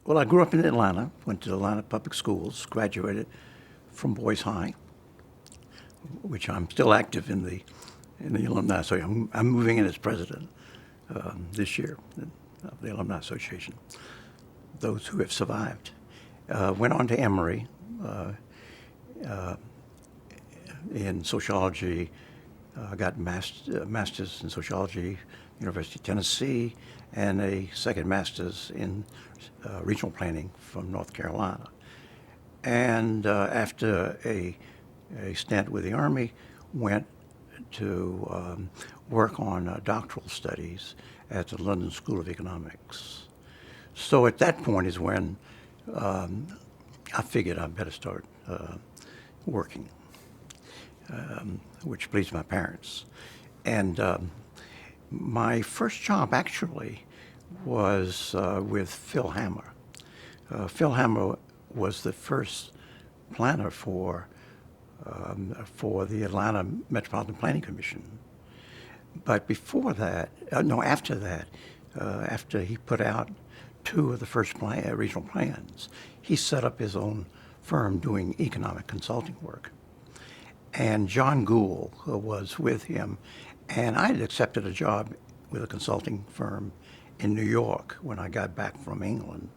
Well, I grew up in Atlanta, went to Atlanta Public Schools, graduated from Boys High, which I'm still active in the alumni. So I'm moving in as president this year of the Alumni Association. Those who have survived. Went on to Emory in sociology. Got master's in sociology, University of Tennessee, and a second master's in regional planning from North Carolina. And after a stint with the Army, went to work on doctoral studies at the London School of Economics. So at that point is when I figured I better start working, which pleased my parents. And my first job actually was with Phil Hammer. Phil Hammer was the first planner for the Atlanta Metropolitan Planning Commission. But before that, after that, after he put out two of the first regional plans, he set up his own firm doing economic consulting work. And John Gould was with him, and I had accepted a job with a consulting firm in New York when I got back from England.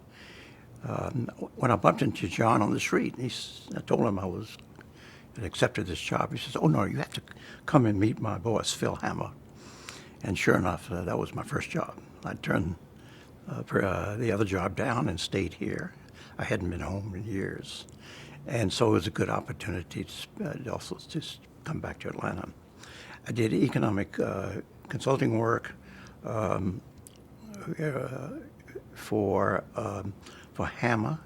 When I bumped into John on the street, I told him I had accepted this job. He says, "Oh no, you have to come and meet my boss, Phil Hammer." And sure enough, that was my first job. I turned the other job down and stayed here. I hadn't been home in years. And so it was a good opportunity to also just come back to Atlanta. I did economic consulting work for Hammer,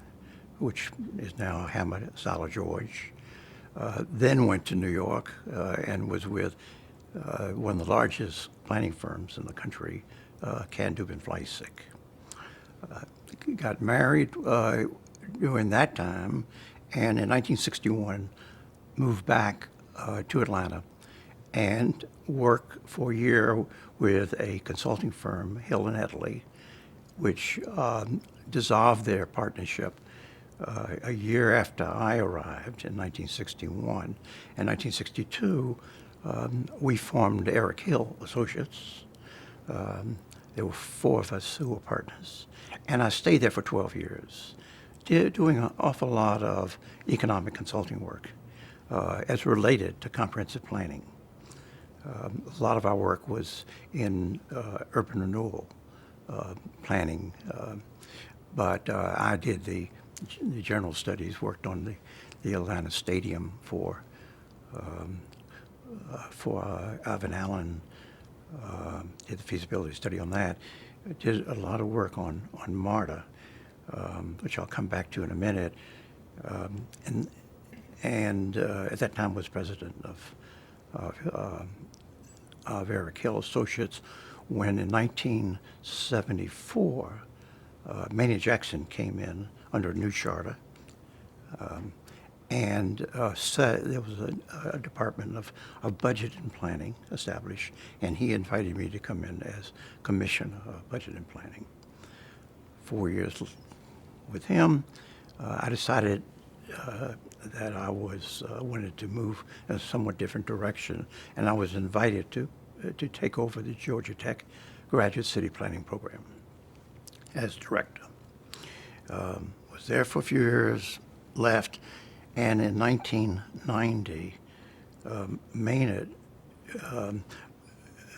which is now Hammer Sala George. Then went to New York and was with one of the largest planning firms in the country, Can Dubin Fleissig. Got married during that time, and in 1961 moved back to Atlanta and worked for a year with a consulting firm, Hill and Edley, which dissolved their partnership a year after I arrived in 1961. In 1962, we formed Eric Hill Associates. There were four of us who were partners. And I stayed there for 12 years, doing an awful lot of economic consulting work as related to comprehensive planning. A lot of our work was in urban renewal planning, but I did the general studies, worked on the Atlanta Stadium for Ivan Allen, did the feasibility study on that. Did a lot of work on MARTA, which I'll come back to in a minute, and at that time was president of Eric Hill Associates, when in 1974, Maynard Jackson came in under a new charter, and said there was a department of budget and planning established, and he invited me to come in as commissioner of budget and planning. 4 years with him, I decided that I wanted to move in a somewhat different direction, and I was invited to take over the Georgia Tech Graduate City Planning Program as director. Was there for a few years, left, and in 1990, Maynard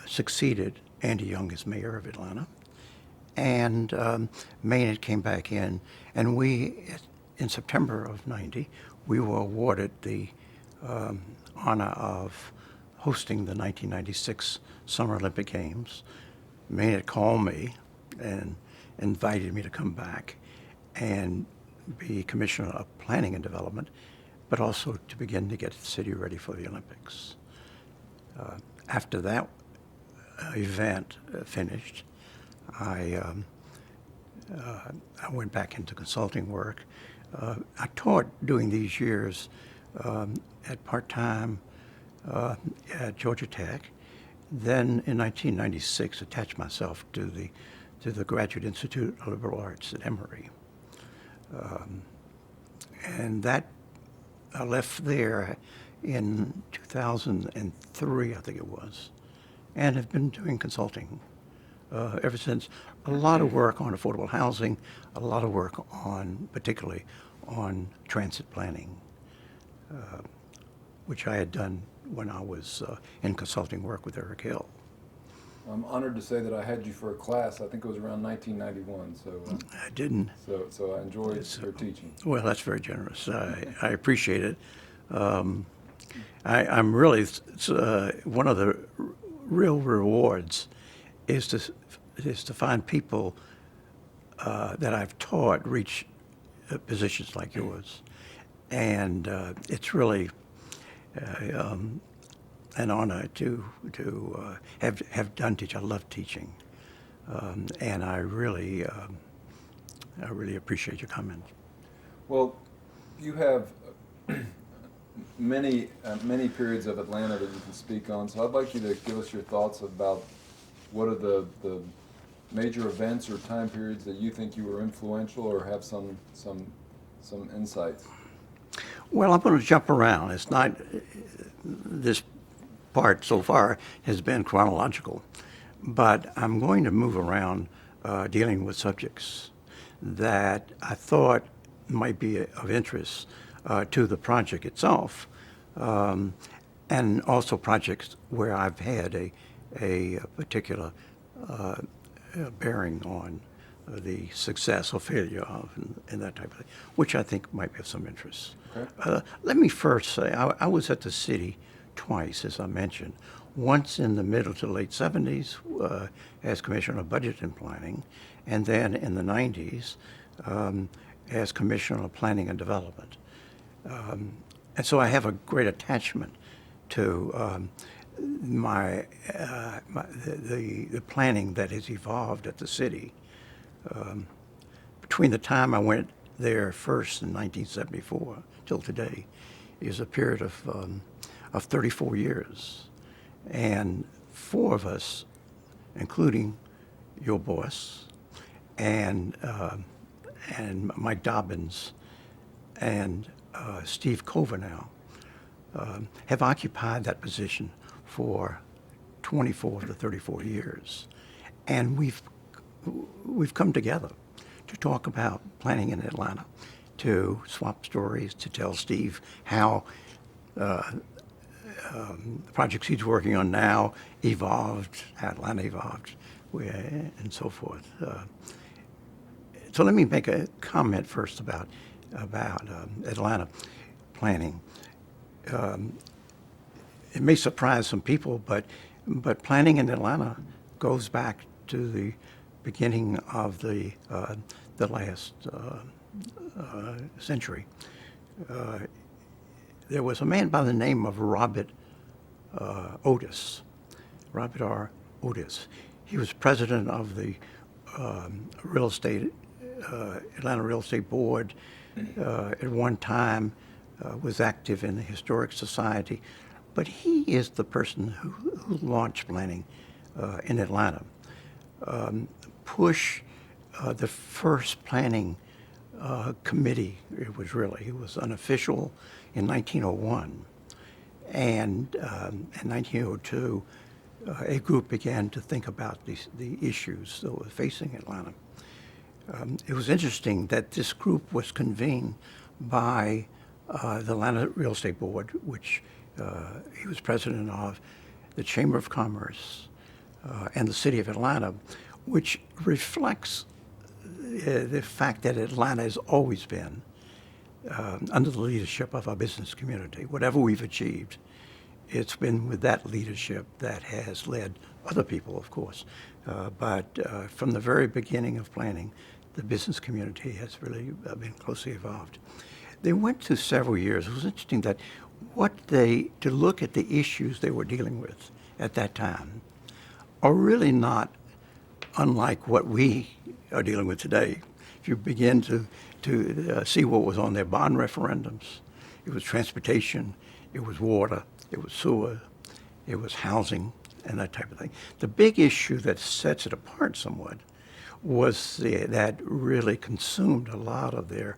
succeeded Andy Young as mayor of Atlanta, and Maynard came back in, and in September of '90, we were awarded the honor of hosting the 1996 Summer Olympic Games. Maynard called me and invited me to come back and be Commissioner of Planning and Development, but also to begin to get the city ready for the Olympics. After that event finished, I went back into consulting work. I taught during these years at part-time at Georgia Tech. Then in 1996, attached myself to the Graduate Institute of Liberal Arts at Emory. And that I left there in 2003, I think it was, and have been doing consulting ever since. A lot of work on affordable housing, a lot of work on, particularly on transit planning, which I had done when I was in consulting work with Eric Hill. I'm honored to say that I had you for a class. I think it was around 1991. I didn't. So I enjoyed your teaching. Well, that's very generous. I appreciate it. I'm really, one of the real rewards is to find people that I've taught reach positions like yours. And it's really an honor to have done teach. I love teaching. And I really appreciate your comment. Well, you have many periods of Atlanta that you can speak on. So I'd like you to give us your thoughts about what are the major events or time periods that you think you were influential or have some insights. Well, I'm going to jump around. It's not, this part so far has been chronological, but I'm going to move around dealing with subjects that I thought might be of interest to the project itself, and also projects where I've had a particular bearing on the success or failure of and that type of thing, which I think might be of some interest. Okay. Let me first say I was at the city twice, as I mentioned. Once in the middle to late 70s as Commissioner of Budget and Planning, and then in the 90s as Commissioner of Planning and Development. And so I have a great attachment to the planning that has evolved at the city. Between the time I went there first in 1974 till today is a period of 34 years. And four of us, including your boss, and Mike Dobbins, and Steve Covenow, have occupied that position for 24 to 34 years. And we've come together to talk about planning in Atlanta, to swap stories, to tell Steve how the projects he's working on now evolved, how Atlanta evolved, and so forth. So let me make a comment first about Atlanta planning. It may surprise some people, but planning in Atlanta goes back to the beginning of the last century. There was a man by the name of Robert Otis, Robert R. Otis. He was president of the Atlanta Real Estate Board. At one time was active in the Historic Society, but he is the person who launched planning in Atlanta. The first planning committee, it was unofficial in 1901. And in 1902, a group began to think about the issues that were facing Atlanta. It was interesting that this group was convened by the Atlanta Real Estate Board, which he was president of, the Chamber of Commerce, and the City of Atlanta, which reflects the fact that Atlanta has always been under the leadership of our business community. Whatever we've achieved, it's been with that leadership that has led other people, of course. But from the very beginning of planning, the business community has really been closely involved. They went through several years. It was interesting that to look at the issues they were dealing with at that time are really not unlike what we are dealing with today. If you begin to see what was on their bond referendums, it was transportation, it was water, it was sewer, it was housing, and that type of thing. The big issue that sets it apart somewhat that really consumed a lot of their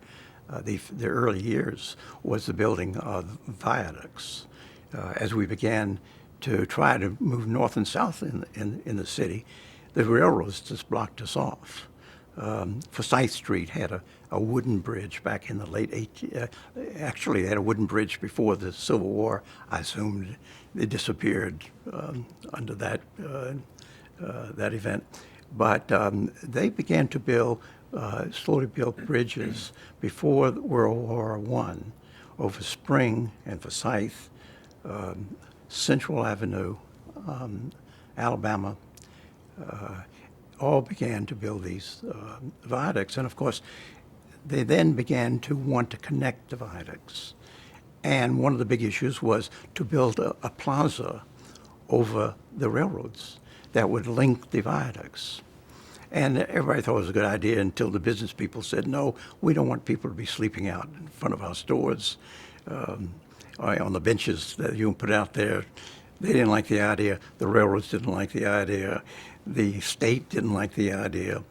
early years was the building of viaducts. As we began to try to move north and south in the city, the railroads just blocked us off. Forsyth Street had a wooden bridge back in the late 18. Actually, they had a wooden bridge before the Civil War. I assumed it disappeared under that event. But they began to slowly build bridges before World War I over Spring and Forsyth, Central Avenue, Alabama, all began to build these viaducts. And of course, they then began to want to connect the viaducts. And one of the big issues was to build a plaza over the railroads that would link the viaducts. And everybody thought it was a good idea until the business people said, no, we don't want people to be sleeping out in front of our stores or on the benches that you put out there. They didn't like the idea. The railroads didn't like the idea. The state didn't like the idea.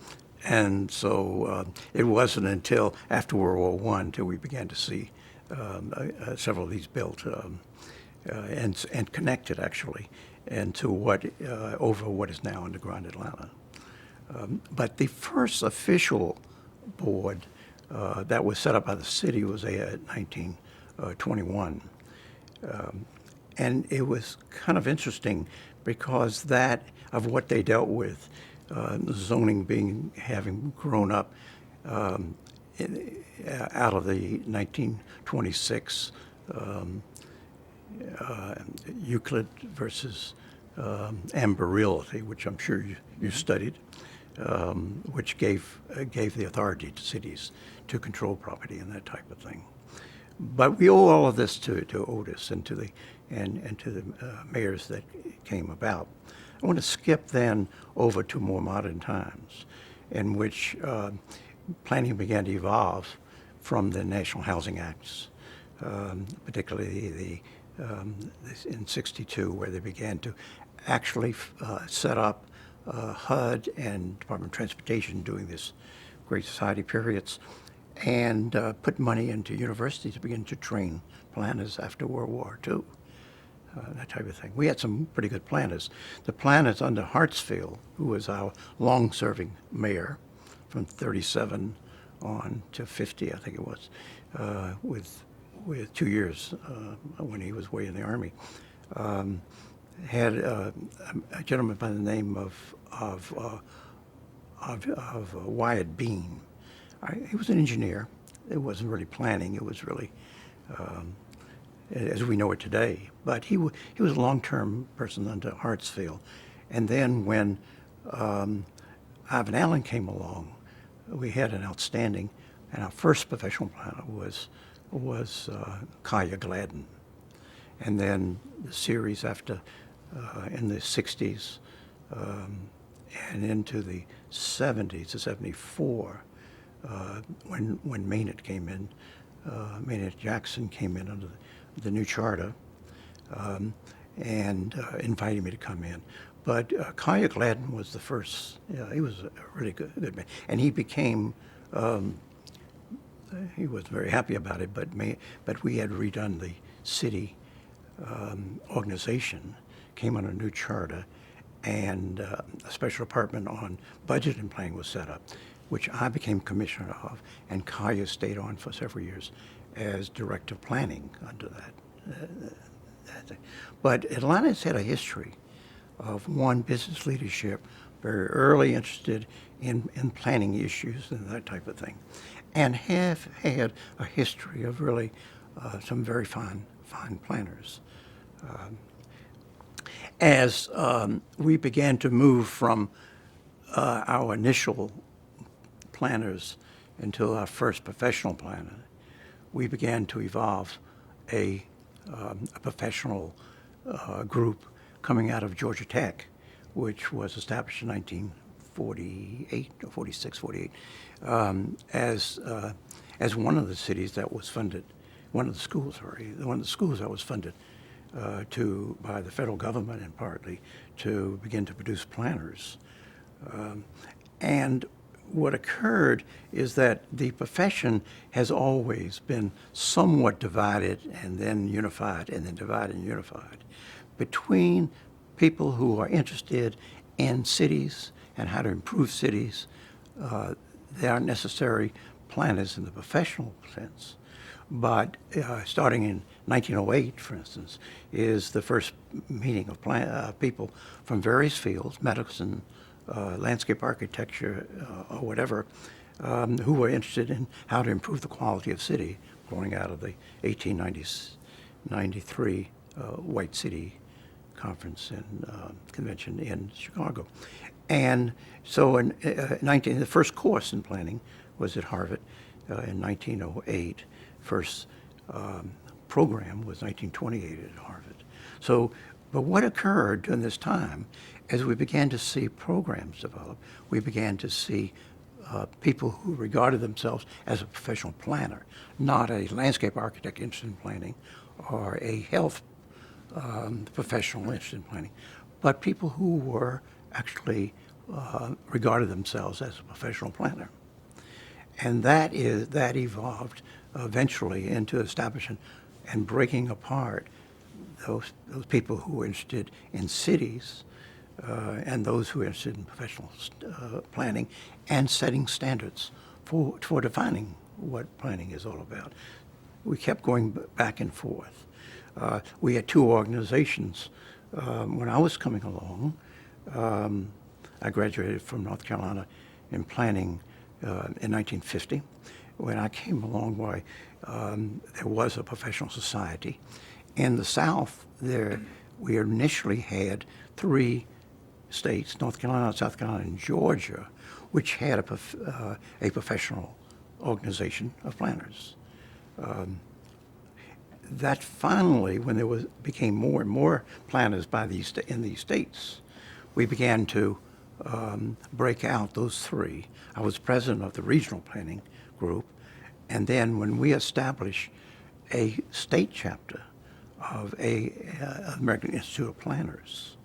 And so it wasn't until after World War I until we began to see several of these built and connected, actually, into over what is now underground Atlanta. But the first official board that was set up by the city was in 1921. And it was kind of interesting because of what they dealt with, the zoning having grown up out of the 1926 Euclid versus Amber Realty, which I'm sure you studied, which gave the authority to cities to control property and that type of thing. But we owe all of this to Otis and to the mayors that came about. I want to skip then over to more modern times, in which planning began to evolve from the National Housing Acts, particularly in '62, where they began to actually set up HUD and Department of Transportation during this Great Society periods, and put money into universities to begin to train planners after World War II, that type of thing. We had some pretty good planners. The planners under Hartsfield, who was our long-serving mayor from 37 on to 50, I think it was, with 2 years when he was away in the Army, had a gentleman by the name of Wyatt Bean. He was an engineer. It wasn't really planning. It was really, as we know it today. But he was a long-term person under Hartsfield. And then when Ivan Allen came along, we had an outstanding, and our first professional planner was Kaya Gladden. And then the series after, in the 60s and into the 70s to 74, when Maynard came in, Maynard Jackson came in under the new charter and invited me to come in. But Kaya Gladden was the first. He was a really good man, and he became. He was very happy about it, but we had redone the city organization, came on a new charter, and a special department on budget and planning was set up, which I became commissioner of, and Kaya stayed on for several years as director of planning under that. But Atlanta's had a history of business leadership, very early interested in planning issues and that type of thing, and have had a history of really some very fine planners. As we began to move from our initial planners until our first professional planner, we began to evolve a professional group coming out of Georgia Tech, which was established in 1948 or 46, 48, as one of the cities that was funded, one of the schools that was funded by the federal government and partly to begin to produce planners. And what occurred is that the profession has always been somewhat divided and then unified and then divided and unified between people who are interested in cities and how to improve cities. They aren't necessary planners in the professional sense. But starting in 1908, for instance, is the first meeting of people from various fields, medicine, landscape architecture, or whatever, who were interested in how to improve the quality of city, growing out of the 1893 White City Conference and Convention in Chicago. And so the first course in planning was at Harvard in 1908. First program was 1928 at Harvard. So, but what occurred during this time, as we began to see programs develop, we began to see people who regarded themselves as a professional planner, not a landscape architect interested in planning or a health professional interested in planning, but people who were actually regarded themselves as a professional planner. And that evolved eventually into establishing and breaking apart those people who were interested in cities and those who were interested in professional planning and setting standards for defining what planning is all about. We kept going back and forth. We had two organizations. When I was coming along, I graduated from North Carolina in planning in 1950. When I came along, there was a professional society. In the South, we initially had 3 states, North Carolina, South Carolina, and Georgia, which had a professional organization of planners. That finally, when there became more and more planners in these states, we began to break out those 3. I was president of the regional planning group, and then when we established a state chapter of American Institute of Planners,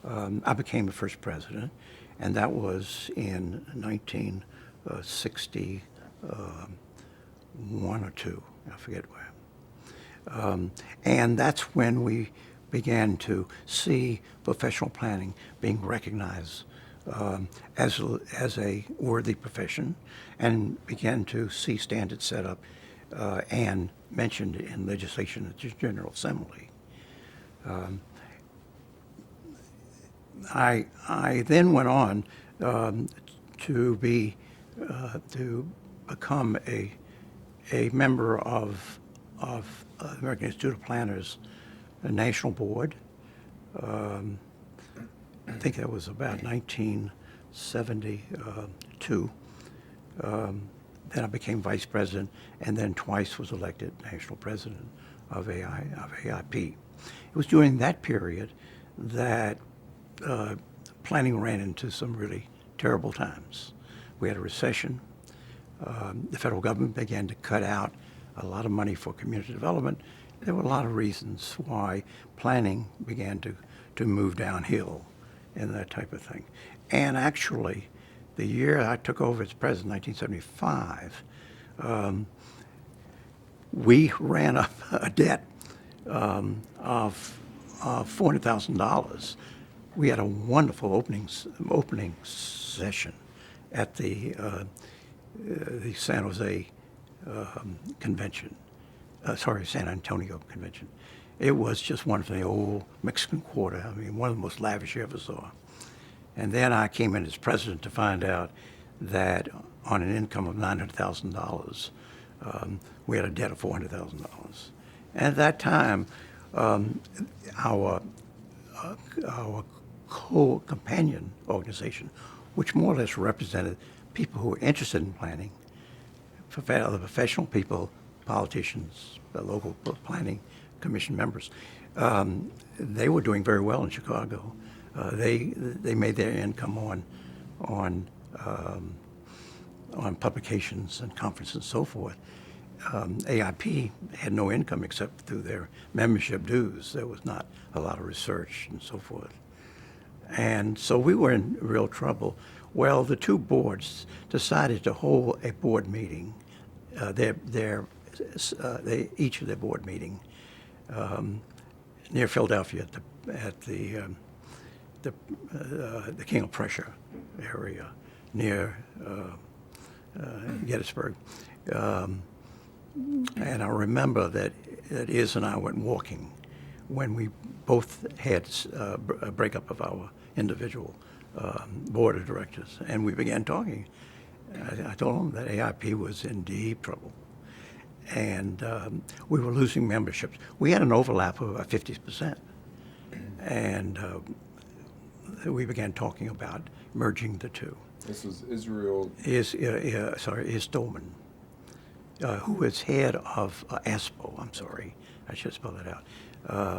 I became the first president, and that was in 1961 or 2, I forget where. And that's when we began to see professional planning being recognized as a worthy profession, and began to see standards set up and mentioned in legislation at the General Assembly. I then went on to become a member of the American Institute of Planners, a national board. I think that was about 1972. Then I became vice president, and then twice was elected national president of AIP. It was during that period that planning ran into some really terrible times. We had a recession. The federal government began to cut out a lot of money for community development. There were a lot of reasons why planning began to move downhill and that type of thing. And actually, the year I took over as president, 1975, we ran up a debt of $400,000. We had a wonderful opening session at the San Jose convention. San Antonio convention. It was just wonderful. The old Mexican Quarter. I mean, one of the most lavish you ever saw. And then I came in as president to find out that on an income of $900,000, we had a debt of $400,000. And at that time, our co-companion organization, which more or less represented people who were interested in planning, other professional people, politicians, local planning commission members, they were doing very well in Chicago. They made their income on publications and conferences and so forth. AIP had no income except through their membership dues. There was not a lot of research and so forth. And so we were in real trouble. Well, the two boards decided to hold a board meeting, each of their board meeting, near Philadelphia at the King of Prussia area, near Gettysburg. And I remember that Iz and I went walking when we both had a breakup of our individual board of directors, and we began talking. I told them that AIP was in deep trouble, and we were losing memberships. We had an overlap of about 50%, and we began talking about merging the two. This was Israel. Iz Stolman, who was head of ASPO, I'm sorry, I should spell that out,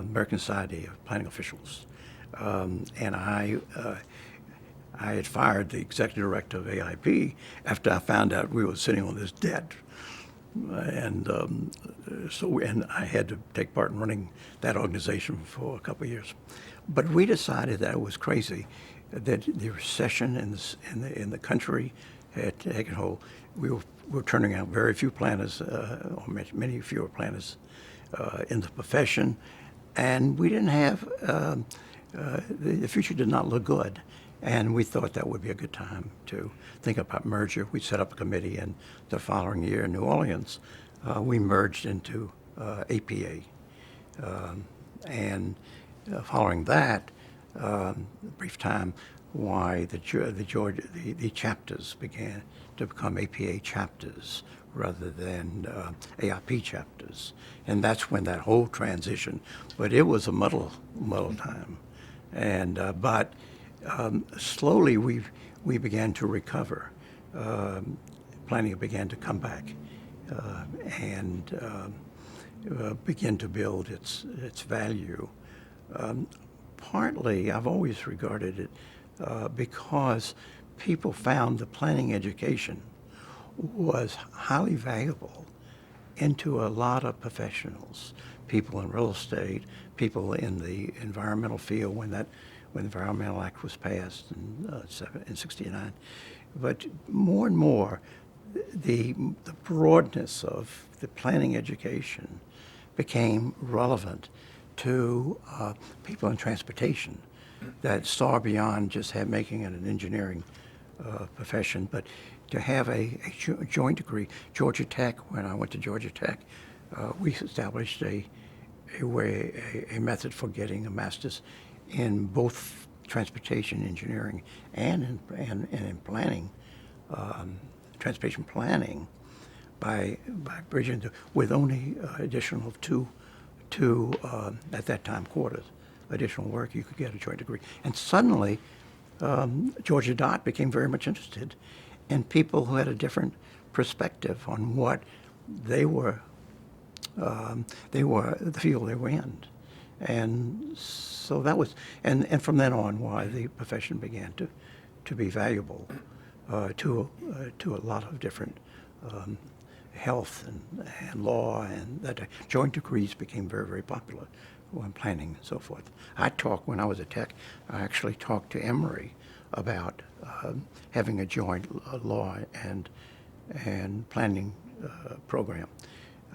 American Society of Planning Officials. And I had fired the executive director of AIP after I found out we were sitting on this debt. And and I had to take part in running that organization for a couple of years. But we decided that it was crazy, that the recession in the country had taken hold. We were turning out very few planners, or many fewer planners in the profession, and we didn't have, the future did not look good. And we thought that would be a good time to think about merger. We set up a committee, and the following year in New Orleans, we merged into APA. And following that, brief time, why the chapters began to become APA chapters rather than AIP chapters. And that's when that whole transition, but it was a muddle time. And, slowly we began to recover. Planning began to come back and begin to build its value. Partly, I've always regarded it because people found the planning education was highly valuable into a lot of professionals, people in real estate, people in the environmental field when the Environmental Act was passed in '69. But more and more, the broadness of the planning education became relevant to people in transportation that saw beyond just making it an engineering profession, but to have a joint degree. Georgia Tech, when I went to Georgia Tech, we established a method for getting a master's in both transportation engineering and in planning, transportation planning, by bridging with only additional of two at that time quarters additional work, you could get a joint degree. And suddenly, Georgia Dot became very much interested in people who had a different perspective on what they were the field they were in. And so that was, and from then on, why the profession began to be valuable to a lot of different health and law, and that joint degrees became very, very popular when planning and so forth. When I was at Tech, I actually talked to Emory about having a joint law and planning program.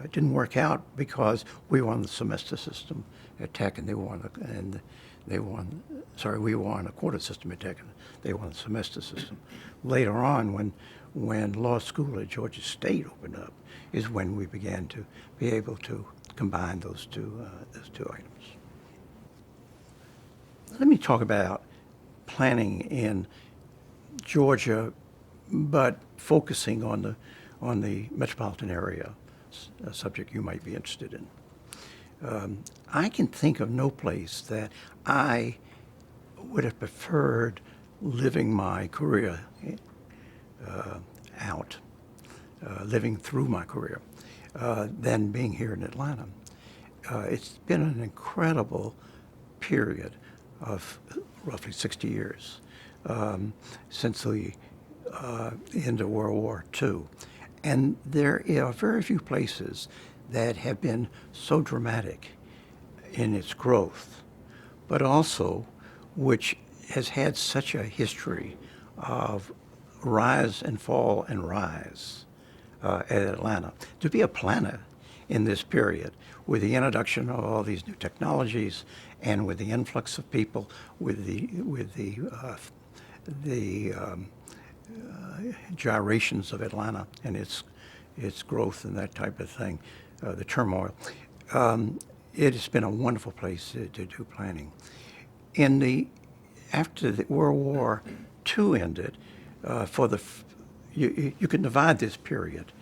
It didn't work out because we were on the semester system at Tech, and we were on a quarter system at Tech, and they were on the semester system. Later on, when law school at Georgia State opened up, is when we began to be able to combine those two items. Let me talk about planning in Georgia, but focusing on the metropolitan area, a subject you might be interested in. I can think of no place that I would have preferred living my career living through my career, than being here in Atlanta. It's been an incredible period of roughly 60 years since the end of World War II. And there are very few places that have been so dramatic in its growth, but also which has had such a history of rise and fall and rise at Atlanta. To be a planner in this period, with the introduction of all these new technologies and with the influx of people, with the gyrations of Atlanta and its growth and that type of thing, the turmoil. It has been a wonderful place to do planning. After the World War II ended, you can divide this period,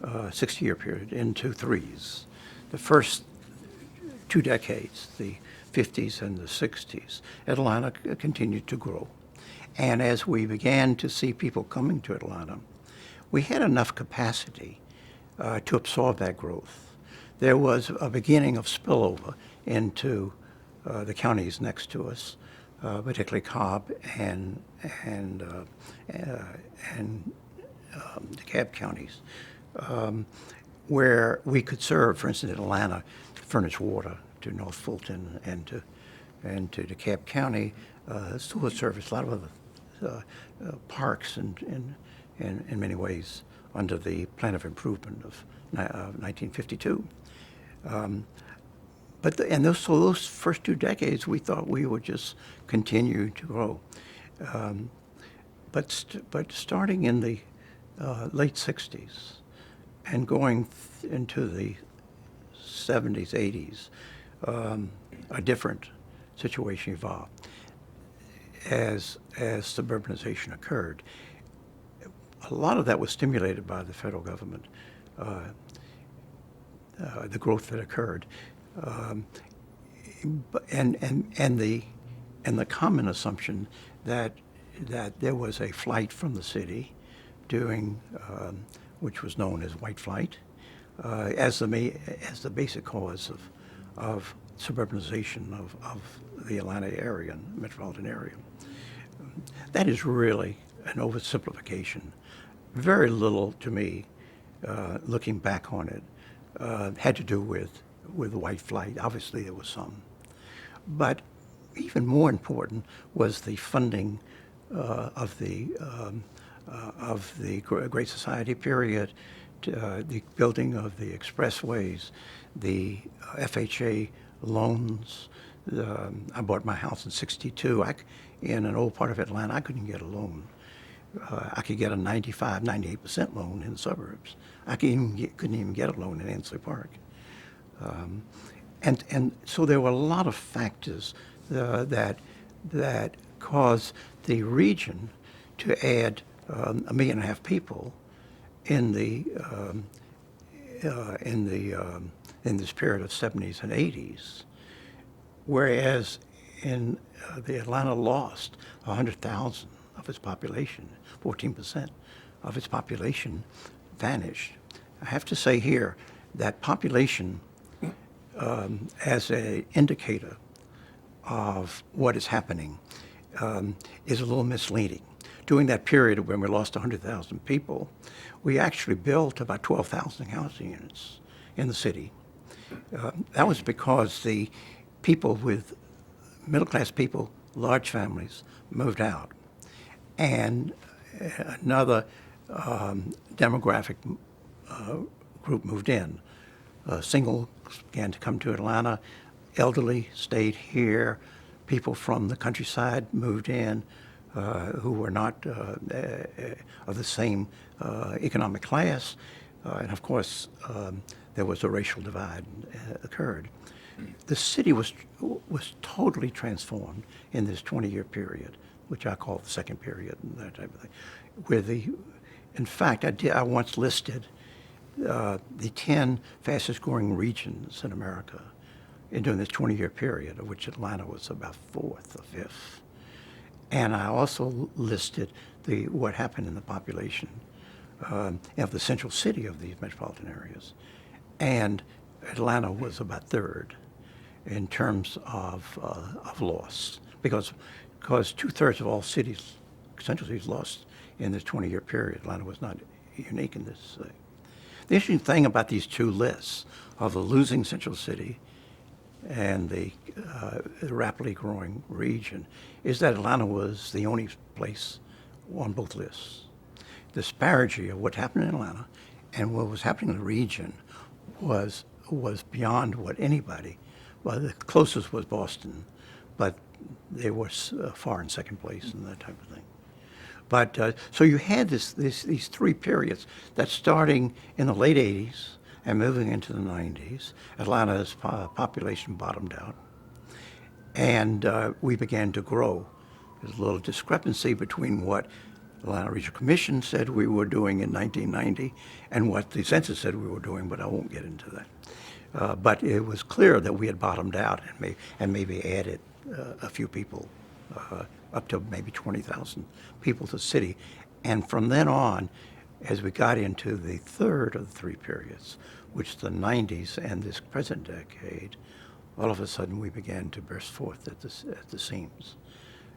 60-year period, into threes. The first 2 decades, the 50s and the 60s, Atlanta continued to grow. And as we began to see people coming to Atlanta, we had enough capacity to absorb that growth. There was a beginning of spillover into the counties next to us, particularly Cobb and DeKalb counties, where we could serve. For instance, in Atlanta, furnish water to North Fulton and to DeKalb County, sewer service, a lot of other parks and in many ways under the Plan of Improvement of 1952. So those first 2 decades, we thought we would just continue to grow. But starting in the late 60s and going into the 70s, 80s, a different situation evolved as suburbanization occurred. A lot of that was stimulated by the federal government, the growth that occurred, and the common assumption that there was a flight from the city during, which was known as white flight, as the basic cause of suburbanization of the Atlanta area and metropolitan area. That is really an oversimplification. Very little, to me, looking back on it, had to do with white flight. Obviously, there was some. But even more important was the funding of the Great Society period, the building of the expressways, the FHA loans. I bought my house in '62. In an old part of Atlanta, I couldn't get a loan. I could get a 95, 98% loan in the suburbs. I couldn't even get a loan in Ansley Park. And so there were a lot of factors that caused the region to add 1.5 million people in this period of 70s and 80s, whereas in the Atlanta lost 100,000 of its population. 14% of its population vanished. I have to say here that population as an indicator of what is happening is a little misleading. During that period when we lost 100,000 people, we actually built about 12,000 housing units in the city. That was because the people with middle-class people, large families, moved out. And another demographic group moved in. Singles began to come to Atlanta. Elderly stayed here. People from the countryside moved in who were not of the same economic class. And of course, there was a racial divide occurred. The city was totally transformed in this 20-year period, which I call the second period and that type of thing. In fact, I once listed the 10 fastest growing regions in America during this 20-year period, of which Atlanta was about 4th or 5th. And I also listed what happened in the population of the central city of these metropolitan areas. And Atlanta was about 3rd in terms of loss, because 2/3 of all cities, central cities, lost in this 20-year period. Atlanta was not unique in this. The interesting thing about these two lists of the losing central city and the rapidly growing region is that Atlanta was the only place on both lists. The disparity of what happened in Atlanta and what was happening in the region was beyond what anybody. Well, the closest was Boston, but they were far in second place and that type of thing. But so you had these three periods that starting in the late 80s and moving into the 90s, Atlanta's population bottomed out, and we began to grow. There's a little discrepancy between what the Atlanta Regional Commission said we were doing in 1990 and what the census said we were doing, but I won't get into that. But it was clear that we had bottomed out and maybe added a few people, up to maybe 20,000 people to the city. And from then on, as we got into the third of the three periods, which is the 90s and this present decade, all of a sudden we began to burst forth at the seams.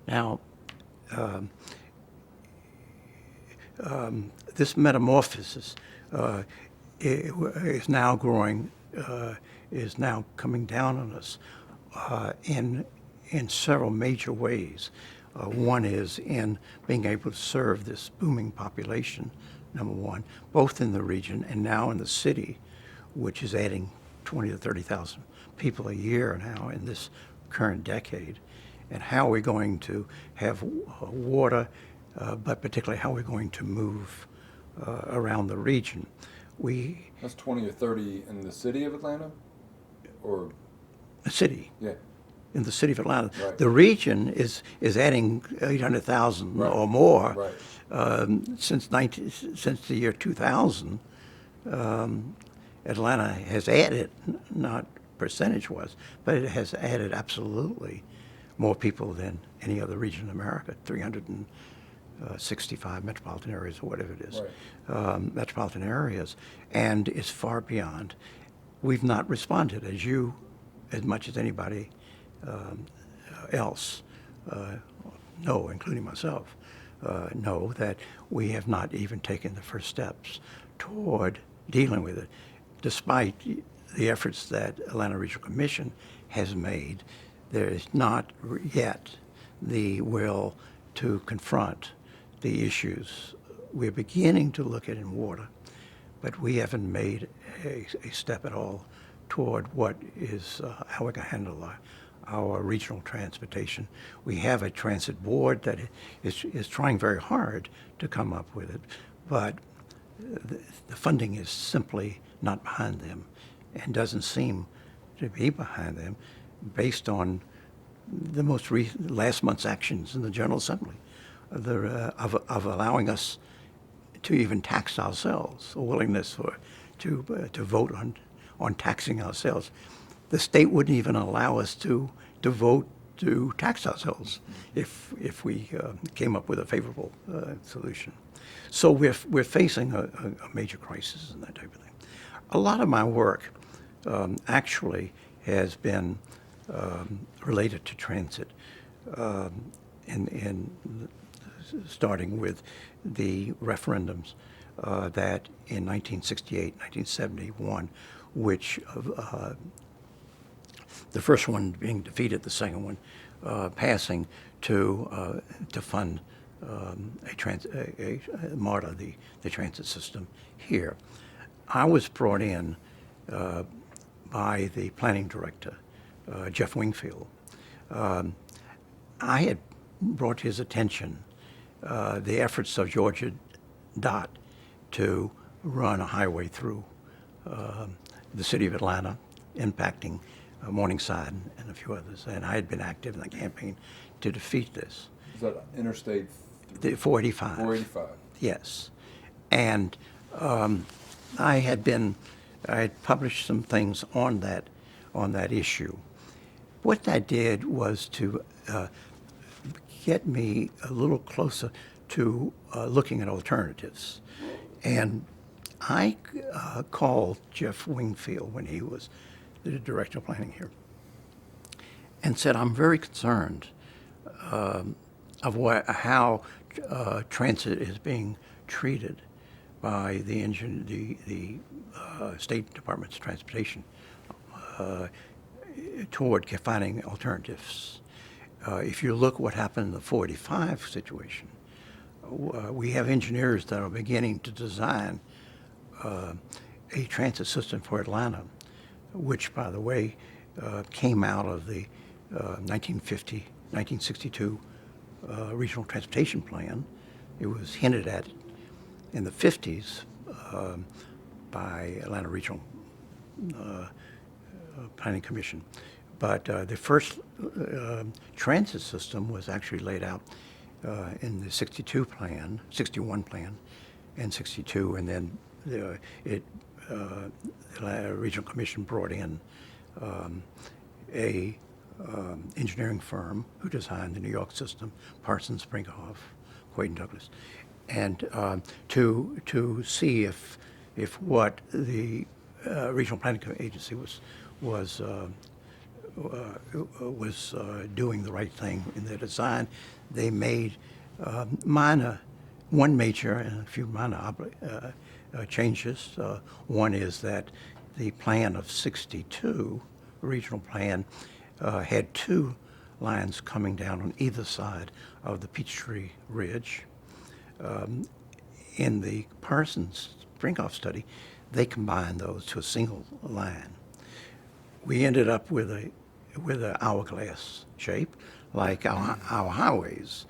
Now, this metamorphosis is now growing, is now coming down on us in several major ways. One is in being able to serve this booming population, number one, both in the region and now in the city, which is adding 20 to 30,000 people a year now in this current decade. And how we're going to have water, but particularly how we're going to move around the region. That's 20 or 30 in the city of Atlanta, or the city. Yeah. In the city of Atlanta. Right. The region is adding 800,000 Right. or more Right. since the year 2000. Atlanta has added, not percentage-wise, but it has added absolutely more people than any other region in America, 365 metropolitan areas or whatever it is, Right. metropolitan areas, and it's far beyond. We've not responded as much as anybody else know, including myself, know that we have not even taken the first steps toward dealing with it, despite the efforts that Atlanta Regional Commission has made. There is not yet the will to confront the issues. We're beginning to look at in water, but we haven't made a step at all toward what is how we're going to handle our regional transportation. We have a transit board that is trying very hard to come up with it, but the funding is simply not behind them and doesn't seem to be behind them based on the last month's actions in the General Assembly of allowing us to even tax ourselves, a willingness to vote on taxing ourselves. The state wouldn't even allow us to vote to tax ourselves if we came up with a favorable solution. So we're facing a major crisis and that type of thing. A lot of my work actually has been related to transit, in starting with the referendums that in 1968, 1971, which the first one being defeated, the second one passing to fund MARTA, the transit system here. I was brought in by the planning director, Jeff Wingfield. I had brought to his attention the efforts of Georgia Dott to run a highway through the city of Atlanta, impacting Morningside and a few others. And I had been active in the campaign to defeat this. Is that Interstate? The 485. 485. Yes. And I had published some things on that issue. What that did was to get me a little closer to looking at alternatives. And I called Jeff Wingfield when he was the director of planning here and said, I'm very concerned of how transit is being treated by the State Department's transportation. toward finding alternatives. If you look what happened in the 485 situation, we have engineers that are beginning to design a transit system for Atlanta, which, by the way, came out of the 1962 Regional Transportation Plan. It was hinted at in the 50s by Atlanta Regional Planning Commission. But the first transit system was actually laid out in the 61 plan, and 62, and then the Regional Commission brought in a engineering firm who designed the New York system, Parsons, Brinkhoff, Quaid and Douglas, and to see if what the Regional Planning Agency was doing the right thing in their design. They made one major and a few minor changes. One is that the plan of 62, regional plan, had two lines coming down on either side of the Peachtree Ridge. In the Parsons-Brinkhoff study, they combined those to a single line. We ended up with an hourglass shape, like our highways,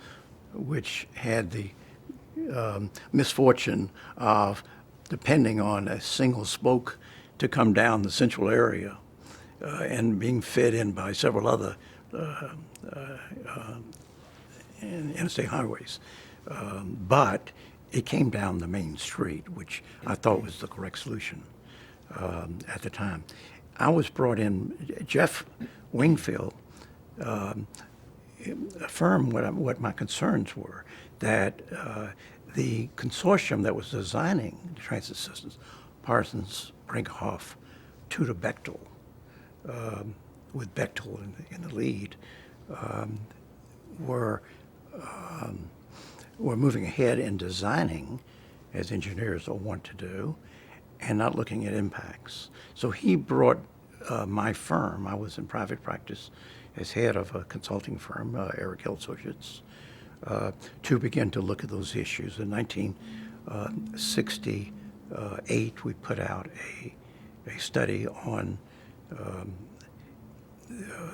which had the misfortune of depending on a single spoke to come down the central area and being fed in by several other interstate highways. But it came down the main street, which I thought was the correct solution at the time. I was brought in, Jeff Wingfield affirmed what my concerns were, that the consortium that was designing the transit systems, Parsons, Brinkhoff, Tudor Bechtel, with Bechtel in the lead, were moving ahead in designing, as engineers will want to do, and not looking at impacts. So he brought my firm. I was in private practice as head of a consulting firm, Eric Hill Associates, to begin to look at those issues. In 1968, we put out a study on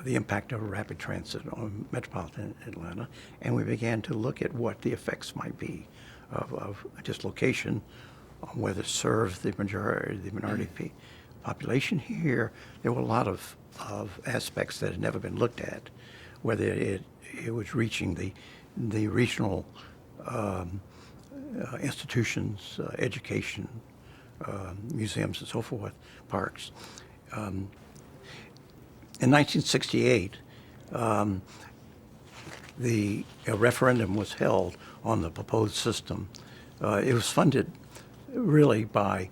the impact of rapid transit on metropolitan Atlanta, and we began to look at what the effects might be of dislocation, on whether it serves the minority population here. There were a lot of aspects that had never been looked at, whether it was reaching the regional institutions, education, museums and so forth, parks. In 1968, a referendum was held on the proposed system. It was funded really by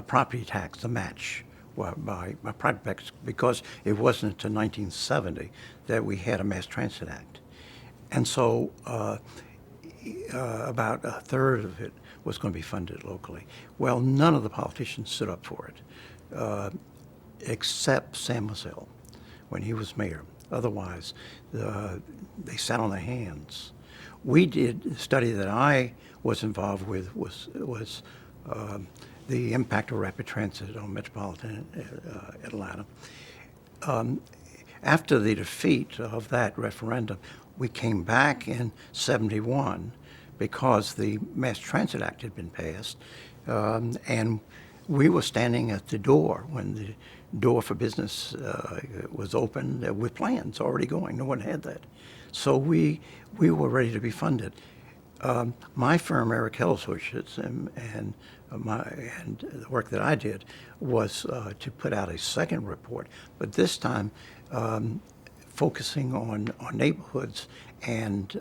property tax, the match, by property tax, because it wasn't until 1970 that we had a Mass Transit Act. And so about a third of it was going to be funded locally. Well, none of the politicians stood up for it, except Sam Massell when he was mayor. Otherwise, they sat on their hands. We did a study that I was involved with was the impact of rapid transit on metropolitan Atlanta. After the defeat of that referendum, we came back in '71 because the Mass Transit Act had been passed, and we were standing at the door when the door for business was open with plans already going. No one had that. So we were ready to be funded. My firm, Eric Hill Associates, and the work that I did was to put out a second report, but this time focusing on neighborhoods and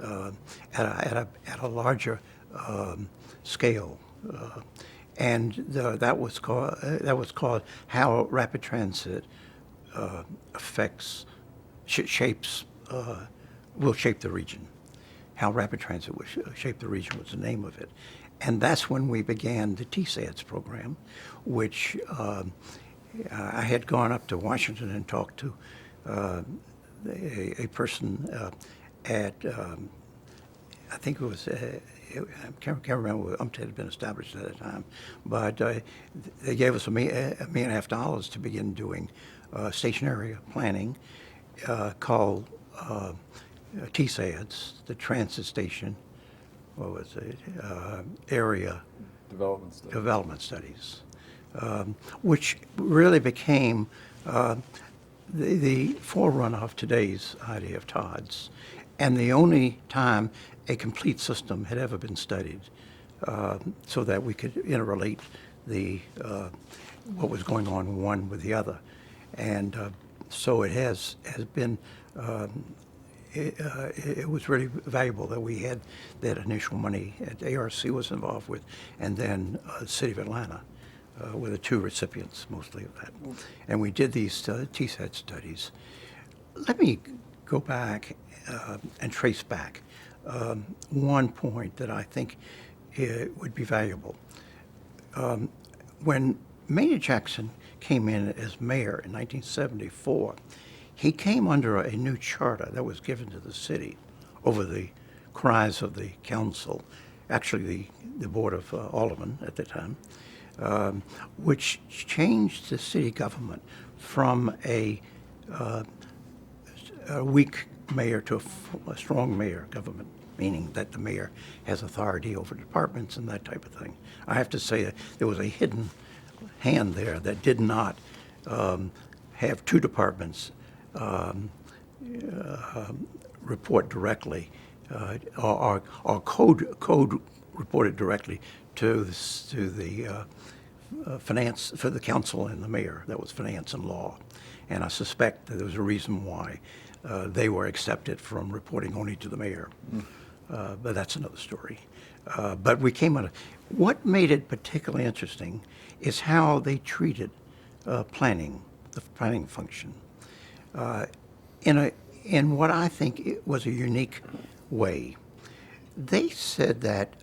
at a larger scale. And that was called How Rapid Transit will shape the region. How Rapid Transit will shape the region was the name of it. And that's when we began the TSADS program, which I had gone up to Washington and talked to a person at, I think it was, I can't remember what UMT had been established at the time, but they gave us $1.5 million to begin doing stationary planning called TSADS, the Transit Station, what was it, Area Development studies. Which really became the forerunner of today's idea of TODS, and the only time a complete system had ever been studied, so that we could interrelate what was going on one with the other. And so it has been, it was really valuable that we had that initial money that ARC was involved with, and then the City of Atlanta were the two recipients mostly of that. And we did these TSAT studies. Let me go back and trace back one point that I think would be valuable. When Maynard Jackson came in as mayor in 1974, he came under a new charter that was given to the city over the cries of the council, actually the Board of Aldermen at the time, which changed the city government from a weak mayor to a strong mayor government, meaning that the mayor has authority over departments and that type of thing. I have to say that there was a hidden hand there that did not have two departments report directly, or code reported directly to the finance, for the council and the mayor. That was finance and law. And I suspect that there was a reason why they were accepted from reporting only to the mayor. But that's another story. But we came out of, what made it particularly interesting is how they treated planning, the planning function, in what I think it was a unique way. They said that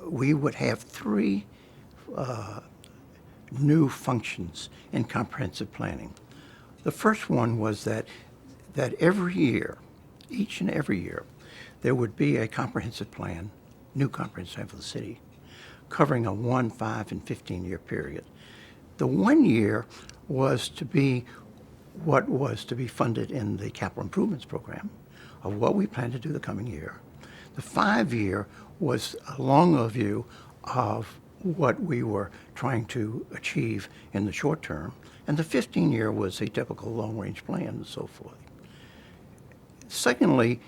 we would have three new functions in comprehensive planning. The first one was that every year, each and every year, there would be a comprehensive plan, new comprehensive plan for the city, covering a 1, 5, and 15-year period. The 1 year was to be what was to be funded in the capital improvements program of what we plan to do the coming year. The 5-year was a longer view of what we were trying to achieve in the short term, and the 15-year was a typical long-range plan and so forth. Secondly,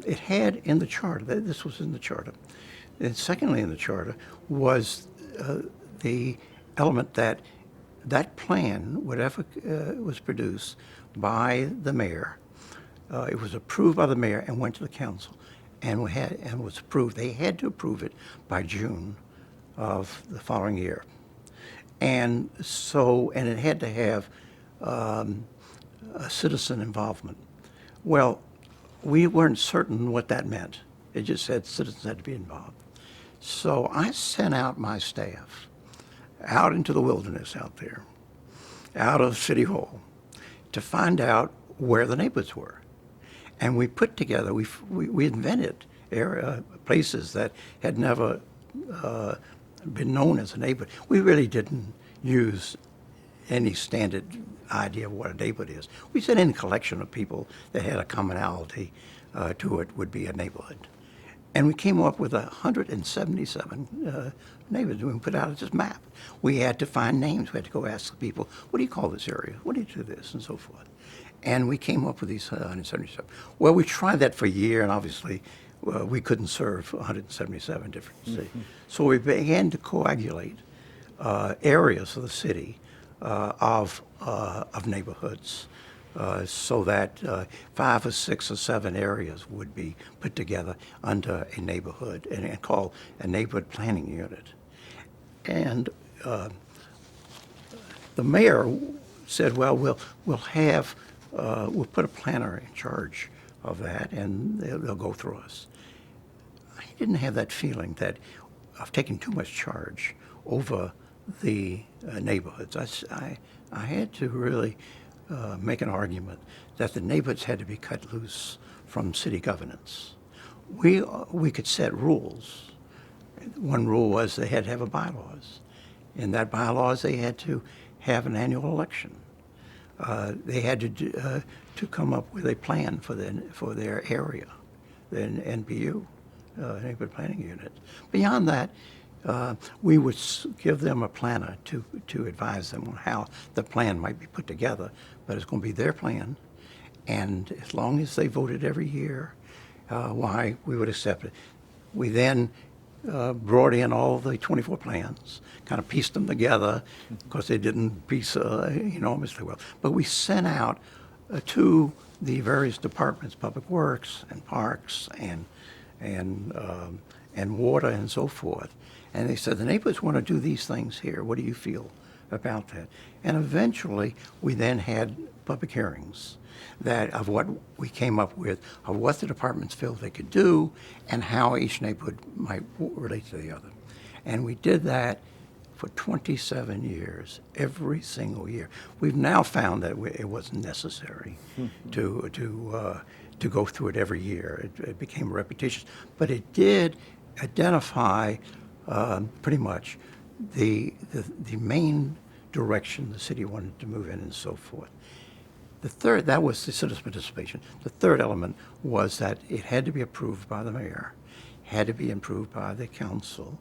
it had in the charter, this was in the charter, and secondly in the charter was the element that that plan, whatever was produced by the mayor, it was approved by the mayor and went to the council and was approved. They had to approve it by June of the following year. And so, and it had to have a citizen involvement. Well, we weren't certain what that meant. It just said citizens had to be involved. So I sent out my staff out into the wilderness out there, out of City Hall, to find out where the neighborhoods were. And we put together, we invented places that had never been known as a neighborhood. We really didn't use any standard idea of what a neighborhood is. We said any collection of people that had a commonality to it would be a neighborhood. And we came up with 177 neighborhoods. We put out this map. We had to find names. We had to go ask the people, what do you call this area? What do you do this? And so forth. And we came up with these 177. Well, we tried that for a year, and obviously we couldn't serve 177 different cities. So we began to coagulate areas of the city of neighborhoods, so that 5 or 6 or 7 areas would be put together under a neighborhood and called a neighborhood planning unit. And the mayor said, well, we'll put a planner in charge of that, and they'll go through us. I didn't have that feeling that of taking too much charge over the neighborhoods. I had to really make an argument that the neighborhoods had to be cut loose from city governance. We could set rules. One rule was they had to have a bylaws. In that bylaws, they had to have an annual election. They had to come up with a plan for their area, the NPU, Neighborhood Planning Unit. Beyond that, we would give them a planner to advise them on how the plan might be put together, but it's going to be their plan, and as long as they voted every year, why we would accept it. We then brought in all the 24 plans, kind of pieced them together, because they didn't piece enormously well. But we sent out to the various departments, Public Works and Parks and Water and so forth, and they said, the neighbors want to do these things here. What do you feel about that? And eventually, we then had public hearings of what we came up with, of what the departments felt they could do, and how each neighborhood might relate to the other. And we did that for 27 years, every single year. We've now found that it wasn't necessary to go through it every year. It became repetitious, but it did identify pretty much the main direction the city wanted to move in and so forth. The third, that was the citizen participation. The third element was that it had to be approved by the mayor, had to be approved by the council,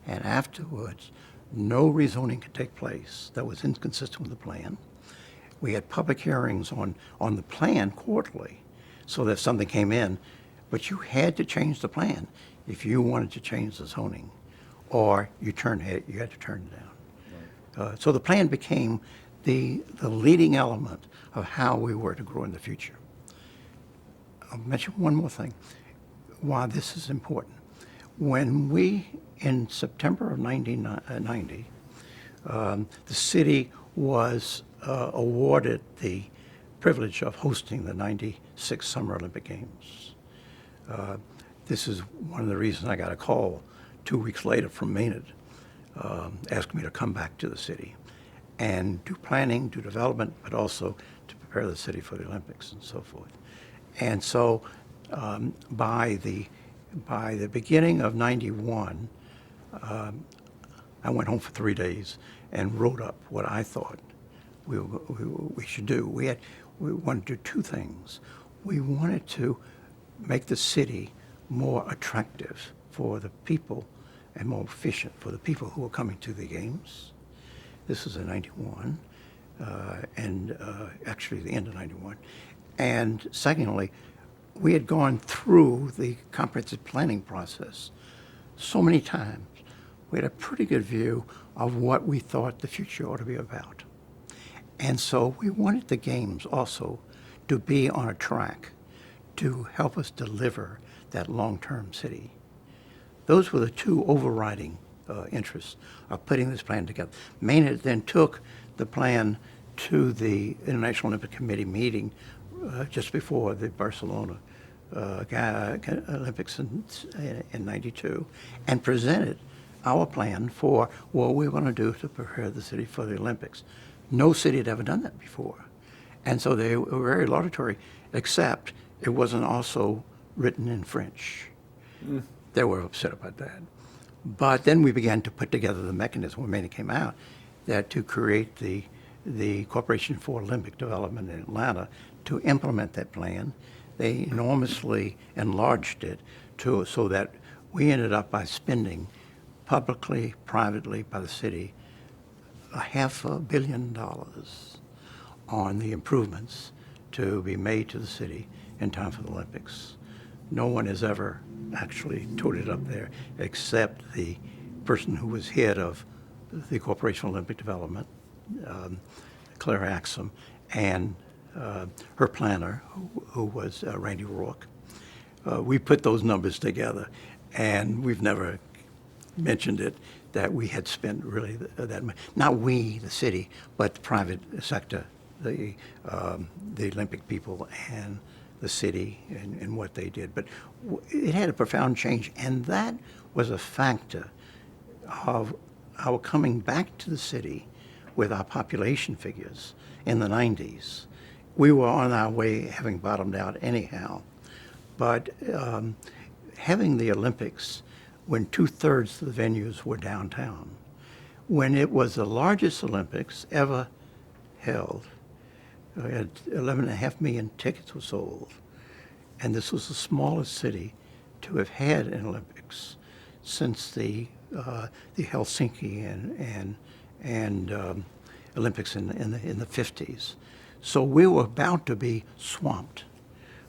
and afterwards, no rezoning could take place that was inconsistent with the plan. We had public hearings on the plan quarterly, so that if something came in, but you had to change the plan if you wanted to change the zoning, or you had to turn it down. So the plan became the leading element of how we were to grow in the future. I'll mention one more thing, why this is important. When we, in September of 1990, the city was awarded the privilege of hosting the '96 Summer Olympic Games. This is one of the reasons I got a call 2 weeks later from Maynard, asking me to come back to the city and do planning, do development, but also to prepare the city for the Olympics and so forth. And so by the beginning of '91, I went home for 3 days and wrote up what I thought we should do. We wanted to do two things. We wanted to make the city more attractive for the people and more efficient for the people who were coming to the games. This was in '91, and actually the end of '91. And secondly, we had gone through the comprehensive planning process so many times. We had a pretty good view of what we thought the future ought to be about. And so we wanted the games also to be on a track to help us deliver that long-term city. Those were the two overriding interests of putting this plan together. Maynard then took the plan to the International Olympic Committee meeting just before the Barcelona Olympics in '92 and presented our plan for what we were going to do to prepare the city for the Olympics. No city had ever done that before. And so they were very laudatory, except it wasn't also written in French. They were upset about that. But then we began to put together the mechanism when Maynard came out that to create the Corporation for Olympic Development in Atlanta to implement that plan. They enormously enlarged it so that we ended up by spending publicly, privately by the city, $500 million on the improvements to be made to the city in time for the Olympics. No one has ever actually toted up there except the person who was head of the Corporation for Olympic Development, Claire Axum, and her planner, who was Randy Rourke. We put those numbers together, and we've never mentioned it, that we had spent really that much. Not we, the city, but the private sector, the Olympic people and the city and what they did. But it had a profound change, and that was a factor of our coming back to the city with our population figures in the 90s, we were on our way, having bottomed out anyhow. But having the Olympics when 2/3 of the venues were downtown, when it was the largest Olympics ever held, 11.5 million tickets were sold, and this was the smallest city to have had an Olympics since the Helsinki and Olympics in the 50s. So we were about to be swamped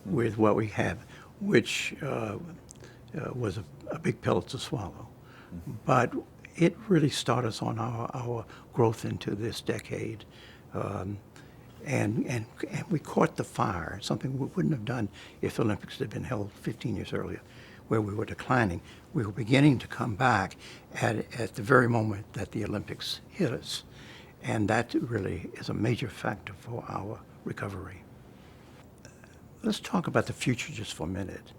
with what we have, which was a big pill to swallow. But it really started us on our growth into this decade. And we caught the fire, something we wouldn't have done if the Olympics had been held 15 years earlier, where we were declining. We were beginning to come back at the very moment that the Olympics hit us. And that really is a major factor for our recovery. Let's talk about the future just for a minute,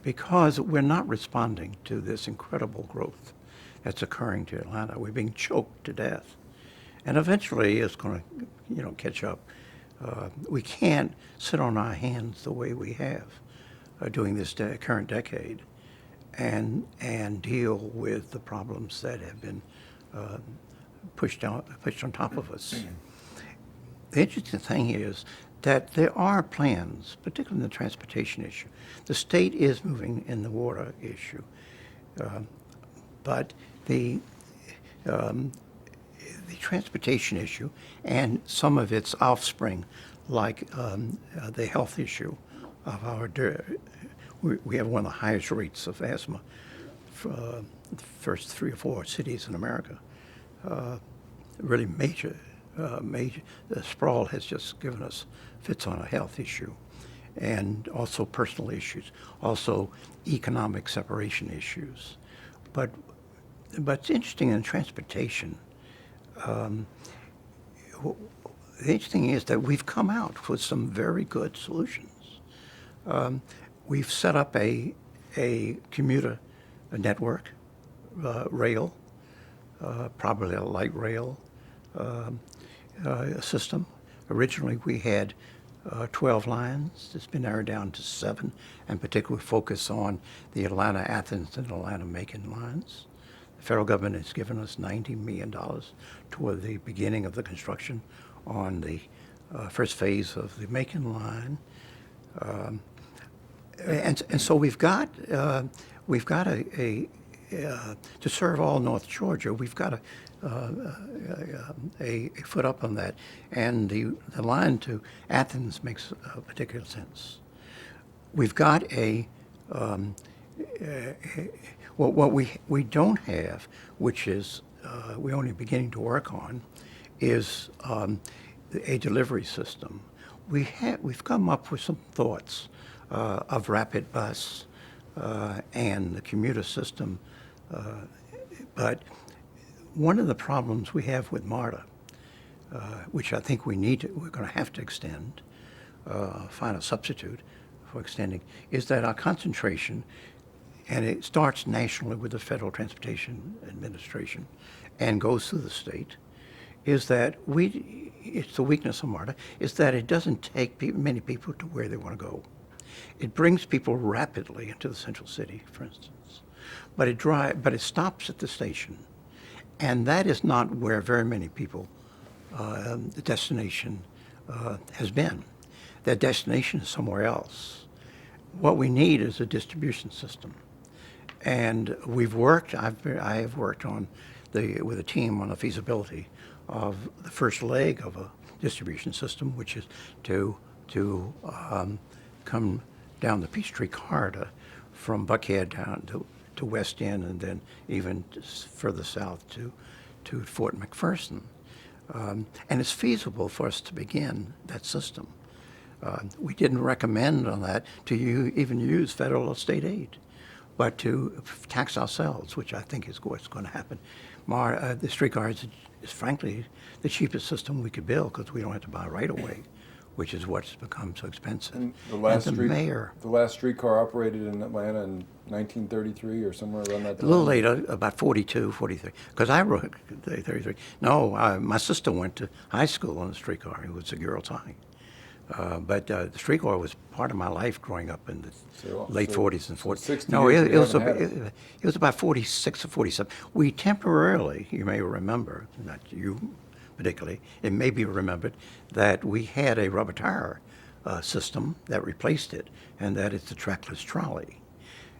because we're not responding to this incredible growth that's occurring to Atlanta. We're being choked to death. And eventually it's going to, catch up. We can't sit on our hands the way we have during this current decade and deal with the problems that have been pushed on top of us. The interesting thing is that there are plans, particularly in the transportation issue. The state is moving in the water issue, but the transportation issue and some of its offspring, like the health issue of we have one of the highest rates of asthma for the first 3 or 4 cities in America. Really major. The sprawl has just given us fits on a health issue, and also personal issues, also economic separation issues. But it's interesting in transportation. The interesting is that we've come out with some very good solutions. We've set up a commuter network, rail, probably a light rail system. Originally, we had 12 lines. It's been narrowed down to 7, and particularly focus on the Atlanta-Athens and Atlanta-Macon lines. The federal government has given us $90 million toward the beginning of the construction on the first phase of the Macon line. And so we've got to serve all North Georgia. We've got a foot up on that, and the line to Athens makes particular sense. We've got what we don't have, which is we're only beginning to work on, is a delivery system. We've come up with some thoughts of rapid bus and the commuter system, but one of the problems we have with MARTA, which I think we're going to have to extend, find a substitute for extending, is that our concentration, and it starts nationally with the Federal Transportation Administration and goes through the state, is that it's the weakness of MARTA, is that it doesn't take many people to where they want to go. It brings people rapidly into the central city, for instance, but it stops at the station. And that is not where very many people, the destination has been. Their destination is somewhere else. What we need is a distribution system. And I have worked with a team on the feasibility of the first leg of a distribution system, which is to come down the Peachtree corridor from Buckhead down to West End, and then even further south to Fort McPherson. And it's feasible for us to begin that system. We didn't recommend on that to even use federal or state aid, but to tax ourselves, which I think is what's going to happen. The streetcar is frankly the cheapest system we could build because we don't have to buy right away. which is what's become so expensive. And Mayor, the last streetcar operated in Atlanta in 1933 or somewhere around that a time. little later, about 42, 43, because I wrote 33. No, my sister went to high school on the streetcar. It was a girls' high. But the streetcar was part of my life growing up in the late 40s and 40s. 60 No, years it we was haven't had it was about 46 or 47. We temporarily, you may remember, not you particularly, it may be remembered that we had a rubber tire system that replaced it, and that is the trackless trolley.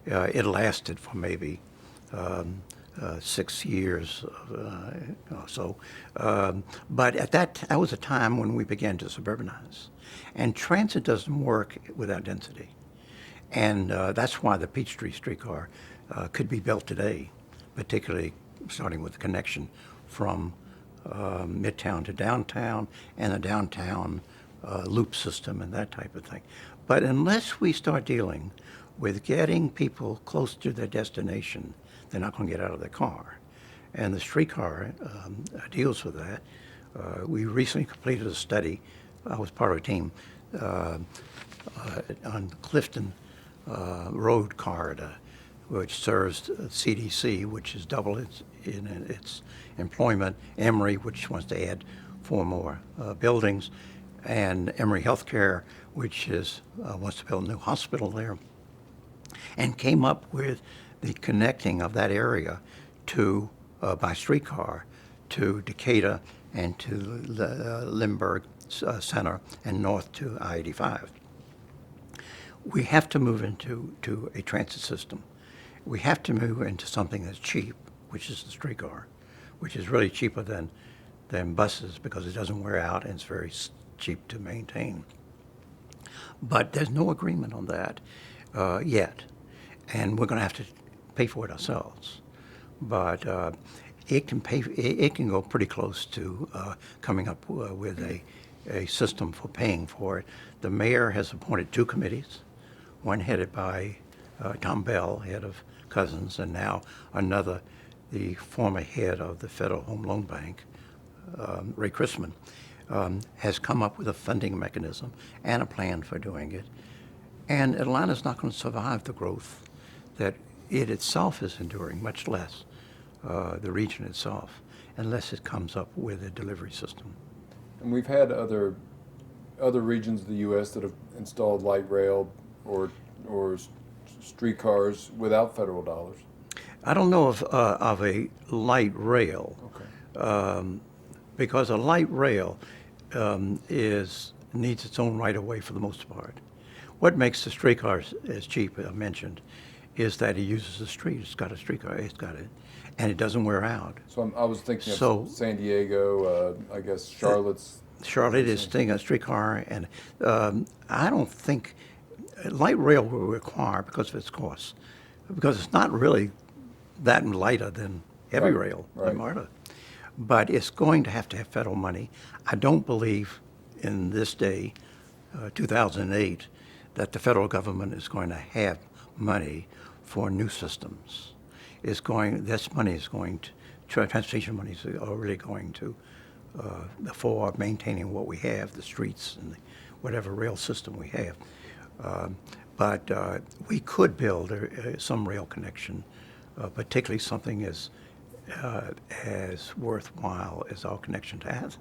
It lasted for maybe 6 years or so. But at that was a time when we began to suburbanize. And transit doesn't work without density. And that's why the Peachtree streetcar could be built today, particularly starting with the connection from Midtown to downtown and the downtown loop system and that type of thing. But unless we start dealing with getting people close to their destination, they're not going to get out of their car. And the streetcar deals with that. We recently completed a study. I was part of a team on Clifton Road corridor, which serves CDC, which is double in its employment, Emory, which wants to add 4 more buildings, and Emory Healthcare, which wants to build a new hospital there, and came up with the connecting of that area to by streetcar to Decatur and to Lindbergh Center and north to I-85. We have to move into a transit system. We have to move into something that's cheap, which is the streetcar, which is really cheaper than buses because it doesn't wear out and it's very cheap to maintain. But there's no agreement on that yet, and we're going to have to pay for it ourselves. But it can go pretty close to coming up with a system for paying for it. The mayor has appointed 2 committees, one headed by Tom Bell, head of Cousins, and now another, the former head of the Federal Home Loan Bank, Ray Chrisman, has come up with a funding mechanism and a plan for doing it. And Atlanta's not going to survive the growth that it itself is enduring, much less the region itself, unless it comes up with a delivery system. And we've had other regions of the U.S. that have installed light rail or streetcars without federal dollars. I don't know of a light rail. Okay. Because a light rail needs its own right of way for the most part. What makes the streetcars as cheap, I mentioned, is that it uses the street. It's got a streetcar. It's got it, and it doesn't wear out. So I was thinking of San Diego. I guess Charlotte's. Charlotte is a streetcar, and I don't think light rail will require because of its cost, because it's not really that lighter than heavy rail, like MARTA. But it's going to have federal money. I don't believe in this day, 2008, that the federal government is going to have money for new systems. This money is going to, transportation monies are really going to, for maintaining what we have, the streets and whatever rail system we have. But we could build some rail connection, particularly something as worthwhile as our connection to Athens,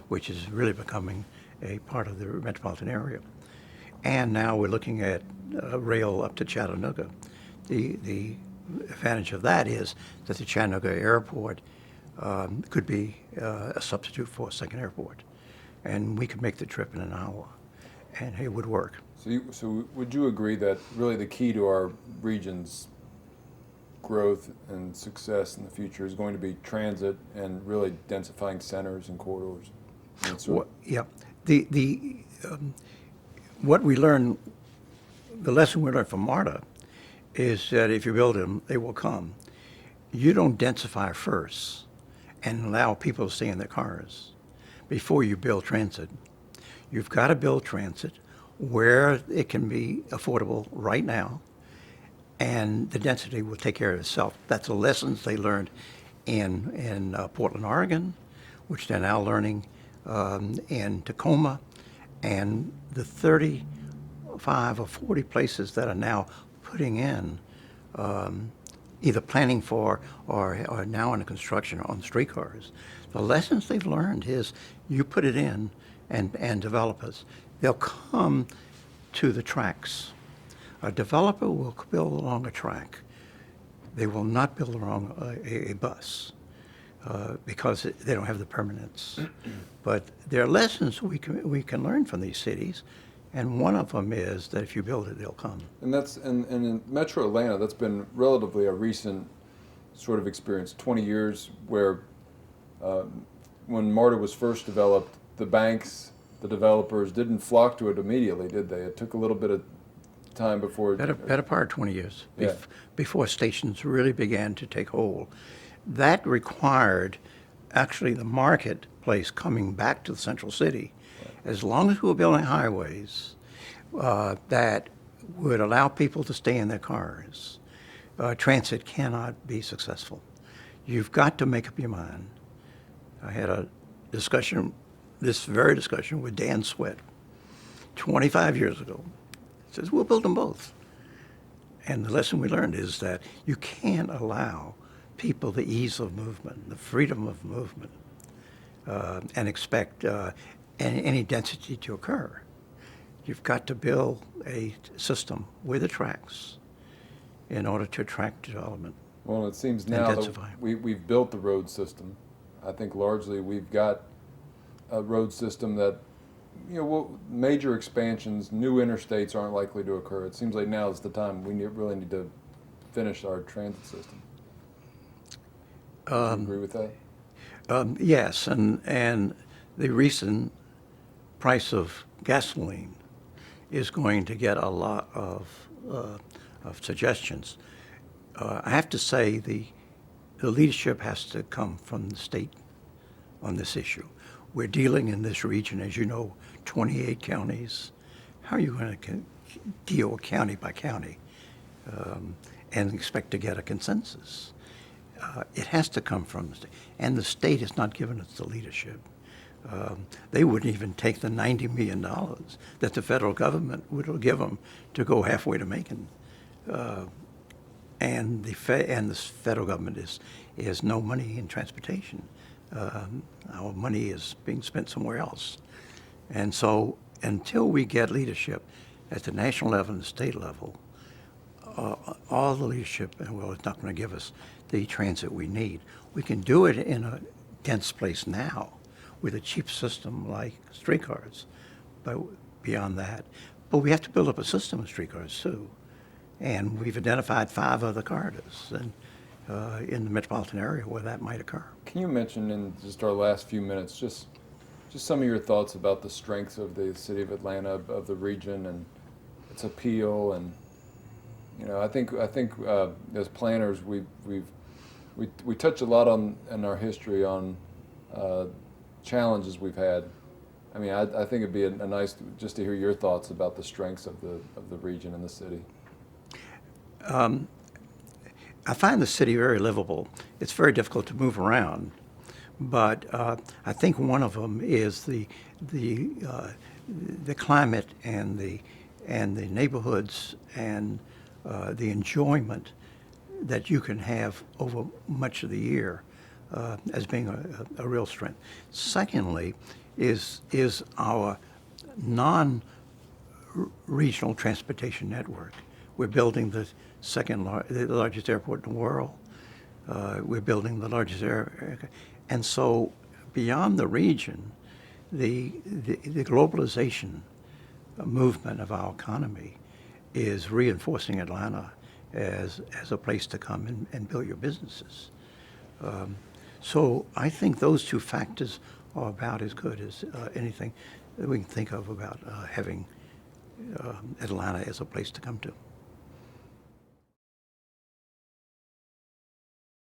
which is really becoming a part of the metropolitan area. And now we're looking at rail up to Chattanooga. The advantage of that is that the Chattanooga airport could be a substitute for a second airport, and we could make the trip in an hour, and it would work. So would you agree that really the key to our region's growth and success in the future is going to be transit and really densifying centers and corridors? Yeah. What we learned, the lesson we learned from MARTA is that if you build them, they will come. You don't densify first and allow people to stay in their cars before you build transit. You've got to build transit where it can be affordable right now, and the density will take care of itself. That's the lessons they learned in Portland, Oregon, which they're now learning in Tacoma, And the 35 or 40 places that are now putting in, either planning for or now in construction on streetcars, the lessons they've learned is you put it in, and developers, they'll come to the tracks. A developer will build along a track. They will not build along a bus because they don't have the permanence. But there are lessons we can learn from these cities, and one of them is that if you build it, they'll come. And in Metro Atlanta, that's been relatively a recent sort of experience, 20 years, where when MARTA was first developed, the banks, the developers didn't flock to it immediately, did they? It took a little bit of time before. Better part of 20 years Yeah. before stations really began to take hold. That required actually the marketplace coming back to the central city. As long as we were building highways that would allow people to stay in their cars, transit cannot be successful. You've got to make up your mind. I had a discussion, this very discussion, with Dan Sweat 25 years ago. He says, we'll build them both. And the lesson we learned is that you can't allow people the ease of movement, the freedom of movement, and expect any density to occur. You've got to build a system with the tracks in order to attract development. Well, it seems now that Intensify. we've built the road system. I think largely we've got a road system that, major expansions, new interstates aren't likely to occur. It seems like now is the time we really need to finish our transit system. Do you agree with that? Yes, and the recent price of gasoline is going to get a lot of suggestions. I have to say the leadership has to come from the state on this issue. We're dealing in this region, as you know, 28 counties. How are you going to deal county by county and expect to get a consensus? It has to come from the state, and the state has not given us the leadership. They wouldn't even take the $90 million that the federal government would give them to go halfway to Macon. And the federal government is no money in transportation. Our money is being spent somewhere else. And so until we get leadership at the national level and the state level, all the leadership, well, it's not going to give us the transit we need. We can do it in a dense place now with a cheap system like streetcars, but beyond that. But we have to build up a system of streetcars too. And we've identified 5 other corridors in the metropolitan area where that might occur. Can you mention in just our last few minutes just some of your thoughts about the strengths of the city of Atlanta, of the region, and its appeal? And I think as planners we touch a lot on in our history on challenges we've had. I mean, I think it'd be a nice just to hear your thoughts about the strengths of the region and the city. I find the city very livable. It's very difficult to move around, but I think one of them is the climate and the neighborhoods and the enjoyment that you can have over much of the year as being a real strength. Secondly, is our non-regional transportation network. We're building the the largest airport in the world. We're building the largest and so beyond the region, the globalization movement of our economy is reinforcing Atlanta as a place to come and build your businesses. So I think those 2 factors are about as good as anything that we can think of about having Atlanta as a place to come to.